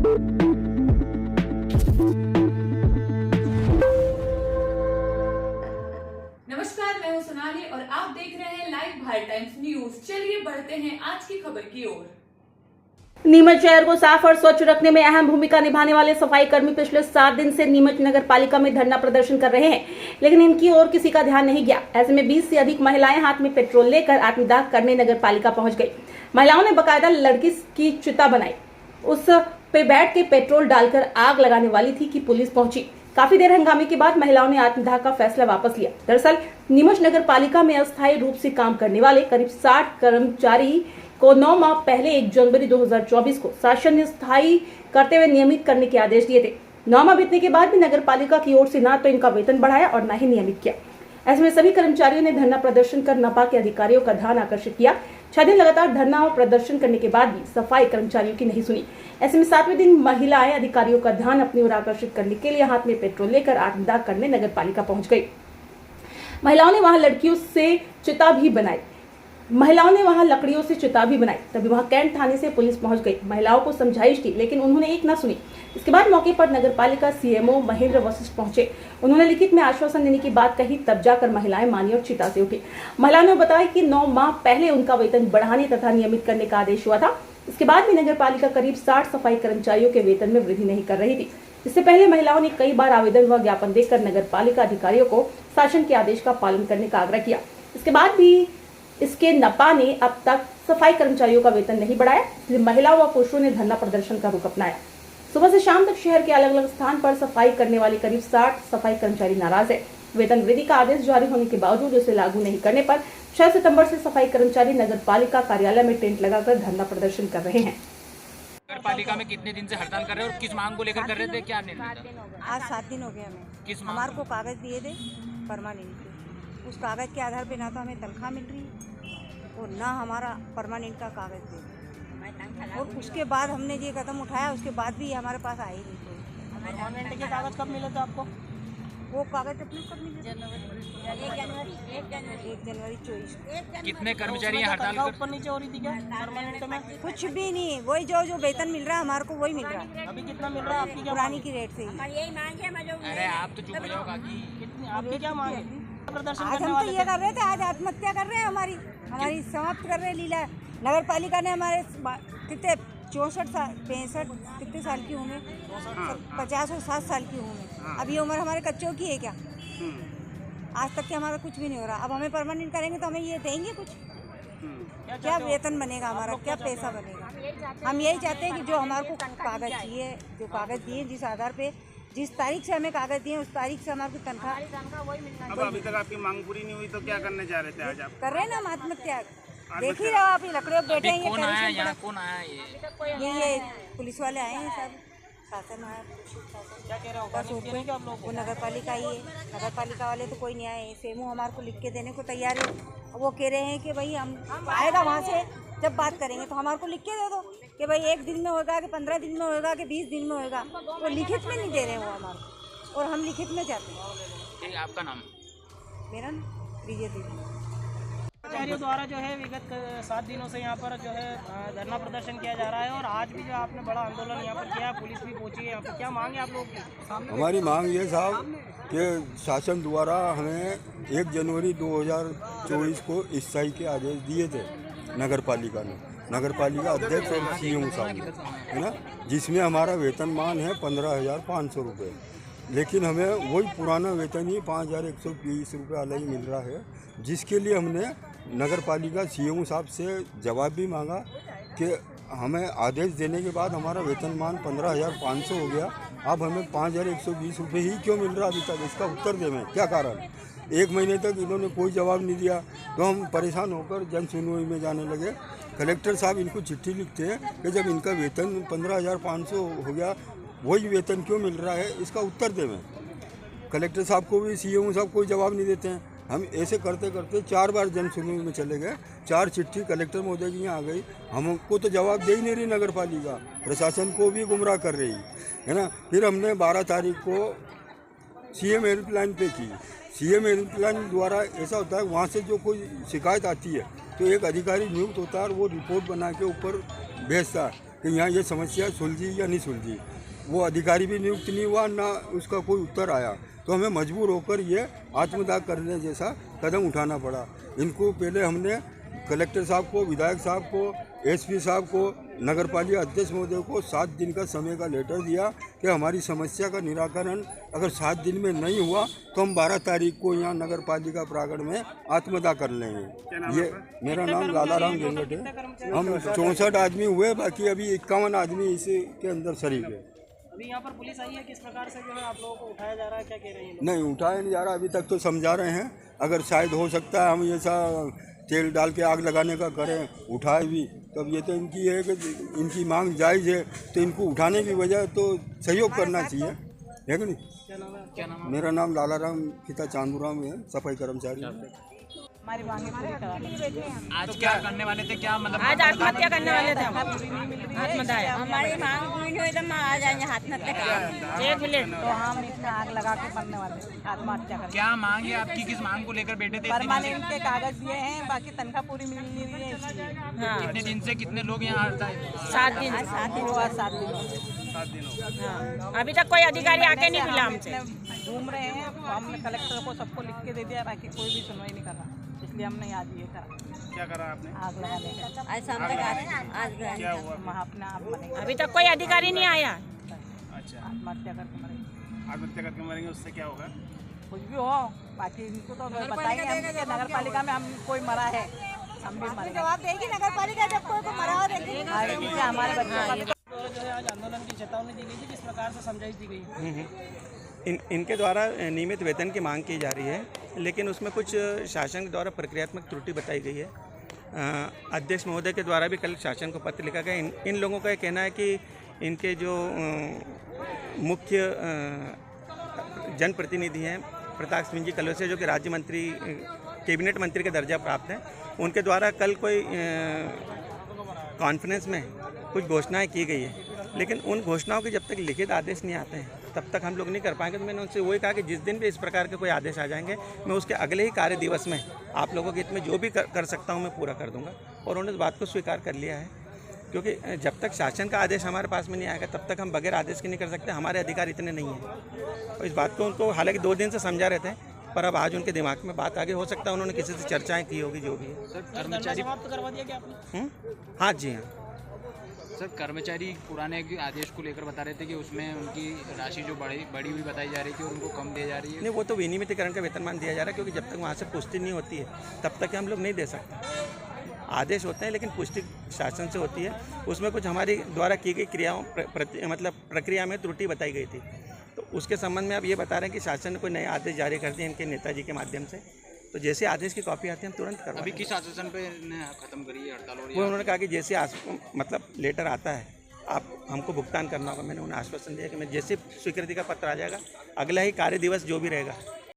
नमस्कार, मैं हूं सोनाली और आप देख रहे हैं लाइव भारत टाइम्स न्यूज। चलिए बढ़ते हैं आज की खबर की ओर। नीमच शहर को साफ और स्वच्छ रखने में अहम भूमिका निभाने वाले सफाई कर्मी पिछले 7 दिन से नीमच नगर पालिका में धरना प्रदर्शन कर रहे हैं, लेकिन इनकी ओर किसी का ध्यान नहीं गया। ऐसे में 20 से अधिक महिलाएं हाथ में पेट्रोल लेकर आत्मदाह करने नगर पालिका पहुंच गई। महिलाओं ने बकायदा लड़की की चिता बनाई, उस पे बैठ के पेट्रोल डालकर आग लगाने वाली थी कि पुलिस पहुंची। काफी देर हंगामे के बाद महिलाओं ने आत्मदाह का फैसला वापस लिया। दरअसल नीमच नगर पालिका में अस्थायी रूप से काम करने वाले करीब 60 कर्मचारी को 9 माह पहले 1 जनवरी 2024 को शासन स्थायी करते हुए नियमित करने के आदेश दिए थे। 9 माह बीतने के बाद भी नगर पालिका की ओर से न तो इनका वेतन बढ़ाया और न ही नियमित किया। ऐसे में सभी कर्मचारियों ने धरना प्रदर्शन कर नपा के अधिकारियों का ध्यान आकर्षित किया। 6 दिन लगातार धरना और प्रदर्शन करने के बाद भी सफाई कर्मचारियों की नहीं सुनी। ऐसे में 7वें दिन महिलाएं अधिकारियों का ध्यान अपनी ओर आकर्षित करने के लिए हाथ में पेट्रोल लेकर आत्मदाह करने नगर पालिका पहुंच गई। महिलाओं ने वहां लड़कियों से चिता भी बनाई। लकड़ियों से चिता भी बनाई। तभी वहां कैंट थाने से पुलिस पहुंच गई। महिलाओं को समझाइश की, लेकिन उन्होंने एक न सुनी। इसके बाद मौके पर नगर पालिका सीएमओ महेंद्र वशिष्ठ पहुंचे। उन्होंने लिखित में आश्वासन देने की बात कही, तब जाकर महिलाएं मानी और चिता से उठी। महिलाओं ने बताया कि 9 माह पहले उनका वेतन बढ़ाने तथा नियमित करने का आदेश हुआ था। इसके बाद भी नगर पालिका करीब 60 सफाई कर्मचारियों के वेतन में वृद्धि नहीं कर रही थी। इससे पहले महिलाओं ने कई बार आवेदन व ज्ञापन देकर नगर पालिका अधिकारियों को शासन के आदेश का पालन करने का आग्रह किया। इसके बाद भी इसके नपा ने अब तक सफाई कर्मचारियों का वेतन नहीं बढ़ाया, इसलिए महिलाओं व पुरुषों ने धरना प्रदर्शन का रुख अपनाया। सुबह से शाम तक शहर के अलग अलग स्थान पर सफाई करने वाले करीब 60 सफाई कर्मचारी नाराज है। वेतन वृद्धि का आदेश जारी होने के बावजूद उसे लागू नहीं करने पर 6 सितंबर से सफाई कर्मचारी नगर पालिका कार्यालय में टेंट लगाकर धरना प्रदर्शन कर रहे हैं। नगर पालिका में कितने दिन से हड़ताल कर रहे हैं और किस मांग को लेकर कर रहे थे? क्या निर्णय था? आज 7 दिन हो गए हमें। किस हमारे को कागज दिए थे परमानेंट के, उस कागज के आधार पे ना तो हमें तनख्वाह मिल रही और ना हमारा परमानेंट का कागज दे। और उसके बाद हमने ये कदम उठाया, उसके बाद भी हमारे पास आए नहीं कोई। परमानेंट के कागज कब मिले थे आपको? वो कागज अपने कब मिले? 1 जनवरी 24। कितने कर्मचारी हड़ताल कर? ऊपर नीचे हो रही थी क्या परमानेंट में? कुछ भी नहीं, वही जो वेतन मिल रहा है हमारे को वही मिल रहा है। अभी कितना मिल रहा है आपकी? क्या पुरानी की रेट से ही। अरे आप तो चुप हो जाओ काकी। आपकी क्या मांग है? प्रदर्शन आज करने हम तो वाले ये कर रहे थे, आज आत्महत्या कर रहे हैं, हमारी समाप्त कर रहे हैं लीला। नगर पालिका ने हमारे कितने 64 साल 65 कितने साल की हूँ मैं, 50 और 60 साल की हूँ मैं। अब ये उम्र हमारे कच्चों की है क्या? आज तक के हमारा कुछ भी नहीं हो रहा। अब हमें परमानेंट करेंगे तो हमें ये देंगे कुछ? क्या वेतन बनेगा हमारा, क्या पैसा बनेगा? हम यही चाहते हैं कि जो हमारे को कागज चाहिए, जो कागज दिए जिस आधार पे जिस तारीख से हमें कागज दिए उस तारीख से हमारी तनख्वाह वही मिलना। अब अभी तक आपकी मांग पूरी नहीं हुई तो क्या करने जा रहे थे आज आप? कर रहे हैं ना हम आत्महत्या। देख ही रहो आप, लकड़ियों बैठे हैं। कौन आया यहाँ? कौन आया? ये पुलिस वाले आए हैं सब, शासन आया। क्या कह रहे हो? बस वो नगर पालिका ही है। नगर पालिका वाले तो कोई नहीं आए। सेमू हमारे को लिख के देने को तैयार है। वो कह रहे हैं कि भाई हम आएगा वहाँ से जब बात करेंगे तो हमारे को लिख के दे दो कि भाई 1 दिन में होगा कि 15 दिन में होगा कि 20 दिन में होगा। वो लिखित में नहीं दे रहे हैं वो हमारे को, और हम लिखित में चाहते हैं। आपका नाम? मेरा विजय देवी। कर्मचारियों द्वारा जो है विगत 7 दिनों से यहाँ पर जो है धरना प्रदर्शन किया जा रहा है और आज भी जो आपने बड़ा आंदोलन यहाँ पर किया, पुलिस भी पहुंची है यहाँ पर। क्या मांग है आप लोगों की? हमारी मांग ये साहब कि शासन द्वारा हमें 1 जनवरी 2024 को स्थायी के आदेश दिए थे नगर पालिका ने, नगर पालिका अध्यक्ष और सीएम साहब ने, है ना, जिसमें हमारा वेतनमान है 15,500 रुपये। लेकिन हमें वही पुराना वेतन ही 5,120 रुपये अलग ही मिल रहा है, जिसके लिए हमने नगर पालिका सीएम साहब से जवाब भी मांगा कि हमें आदेश देने के बाद हमारा वेतनमान 15,500 हो गया, अब हमें 5,120 रुपये ही क्यों मिल रहा अभी तक? इसका उत्तर दें, क्या कारण? 1 महीने तक इन्होंने कोई जवाब नहीं दिया, तो हम परेशान होकर जन सुनवाई में जाने लगे। कलेक्टर साहब इनको चिट्ठी लिखते हैं कि जब इनका वेतन 15,500 हो गया, वही वेतन क्यों मिल रहा है? इसका उत्तर दें। कलेक्टर साहब को भी सीएम साहब कोई जवाब नहीं देते हैं। हम ऐसे करते करते 4 बार जन सुनवाई में चले गए, 4 चिट्ठी कलेक्टर महोदय की यहाँ आ गई, हमको तो जवाब दे ही नहीं रही नगर पालिका, प्रशासन को भी गुमराह कर रही है ना। फिर हमने 12 तारीख को सीएम हेल्पलाइन पे की। सीएम हेल्पलाइन द्वारा ऐसा होता है, वहाँ से जो कोई शिकायत आती है तो एक अधिकारी नियुक्त होता है और वो रिपोर्ट बना के ऊपर भेजता है कि यहाँ ये समस्या सुलझी या नहीं सुलझी। वो अधिकारी भी नियुक्त नहीं हुआ, ना उसका कोई उत्तर आया, तो हमें मजबूर होकर ये आत्मदाह करने जैसा कदम उठाना पड़ा। इनको पहले हमने कलेक्टर साहब को, विधायक साहब को, एसपी साहब को, नगर पालिका अध्यक्ष महोदय को 7 दिन का समय का लेटर दिया कि हमारी समस्या का निराकरण अगर 7 दिन में नहीं हुआ तो हम 12 तारीख को यहाँ नगर पालिका प्रांगण में आत्मदाह कर लेंगे। ये मेरा नाम लालाराम गेंगट है। हम 64 आदमी हुए, बाकी अभी 51 आदमी इसके अंदर शरीक है। अभी यहाँ पर पुलिस आई है, किस प्रकार से जो है आप लोगों को उठाया जा रहा है, क्या कह रहे हैं? नहीं उठाया नहीं जा रहा, अभी तक तो समझा रहे हैं। अगर शायद हो सकता है हम ऐसा तेल डाल के आग लगाने का करें, उठाए भी, तब ये तो इनकी है कि इनकी मांग जायज़ है, तो इनको उठाने की वजह तो सहयोग करना चाहिए, है कि नहीं? क्या नाम है? मेरा नाम लालाराम पिता चांदूराम है, सफाई कर्मचारी। हमारी मांगे पूरी करा ली। आज क्या करने वाले थे, क्या मतलब आज आत्महत्या करने वाले थे हम। आत्महत्या हमारी मांग पूरी नहीं हुई तो हम आ जाएंगे आत्महत्या करेंगे। 1 मिनट तो हम इसमें आग लगा के मरने वाले, आत्महत्या करेंगे। क्या मांग है आपकी, किस मांग को लेकर बैठे थे? परमानेंट के कागज दिए हैं, बाकी तनख्वाह पूरी मिल नहीं रही है इसलिए। कितने दिन से कितने लोग यहाँ आता है? 7 दिन 7 दिन हुआ, 7 दिन। हाँ, अभी तक कोई अधिकारी आके नहीं मिला हमसे। घूम रहे हैं, हमने कलेक्टर को सबको लिख के दे दिया, बाकी कोई भी सुनवाई नहीं कर रहा, इसलिए हमने आज ये करा। क्या करा आपने? आग लगाने का। आज शाम तक आज क्या हुआ? हम अपना आप बनेंगे। अभी तक कोई अधिकारी नहीं आया। अच्छा, आत्महत्या करके मरेंगे। आत्महत्या करके मरेंगे, उससे क्या होगा? कुछ भी हो, बाकी इनको तो बताएंगे हम कि नगर पालिका में हम कोई मरा है, हम भी मरेंगे। जवाब देगी नगर पालिका, जब कोई मरा हो देगी हमारे बच्चों का। जो है आज आंदोलन की चेतावनी दी गई थी, किस प्रकार से समझाई दी गई? इनके द्वारा नियमित वेतन की मांग की जा रही है, लेकिन उसमें कुछ शासन के द्वारा प्रक्रियात्मक त्रुटि बताई गई है। अध्यक्ष महोदय के द्वारा भी कल शासन को पत्र लिखा गया। इन लोगों का ये कहना है कि इनके जो मुख्य जनप्रतिनिधि हैं प्रताप सिंह जी कलौसिया, जो कि राज्य मंत्री, कैबिनेट मंत्री का दर्जा प्राप्त हैं, उनके द्वारा कल कोई कॉन्फ्रेंस में कुछ घोषणाएं की गई है, लेकिन उन घोषणाओं के जब तक लिखित आदेश नहीं आते हैं तब तक हम लोग नहीं कर पाएंगे। तो मैंने उनसे वही कहा कि जिस दिन भी इस प्रकार के कोई आदेश आ जाएंगे, मैं उसके अगले ही कार्य दिवस में आप लोगों के हित में जो भी कर सकता हूं मैं पूरा कर दूंगा। और उन्होंने इस बात को स्वीकार कर लिया है, क्योंकि जब तक शासन का आदेश हमारे पास में नहीं आएगा तब तक हम बगैर आदेश के नहीं कर सकते। हमारे अधिकार इतने नहीं हैं। और इस बात को उनको हालांकि 2 दिन से समझा रहे थे, पर अब आज उनके दिमाग में बात आगे हो सकता है उन्होंने किसी से चर्चाएँ की होगी, जो भी है। कर्मचारी समाप्त करवा दिया क्या आपने? हाँ जी हाँ सर, कर्मचारी पुराने आदेश को लेकर बता रहे थे कि उसमें उनकी राशि जो बड़ी हुई बताई जा रही थी और उनको कम दी जा रही है। नहीं, वो तो विनियमितीकरण का वेतनमान दिया जा रहा है, क्योंकि जब तक वहाँ से पुष्टि नहीं होती है तब तक हम लोग नहीं दे सकते। आदेश होते हैं लेकिन पुष्टि शासन से होती है, उसमें कुछ हमारी द्वारा की गई क्रियाओं मतलब प्रक्रिया में त्रुटि बताई गई थी, तो उसके संबंध में अब ये बता रहे हैं कि शासन ने कोई नए आदेश जारी कर दिए इनके नेताजी के माध्यम से, तो जैसे आदेश की कॉपी आती है हम तुरंत करवा। अभी किस आश्वासन पे खत्म करी है हड़ताल? वो उन्होंने कहा कि जैसे मतलब लेटर आता है आप हमको भुगतान करना होगा। मैंने उन्हें आश्वासन दिया कि मैं जैसे स्वीकृति का पत्र आ जाएगा अगला ही कार्य दिवस जो भी रहेगा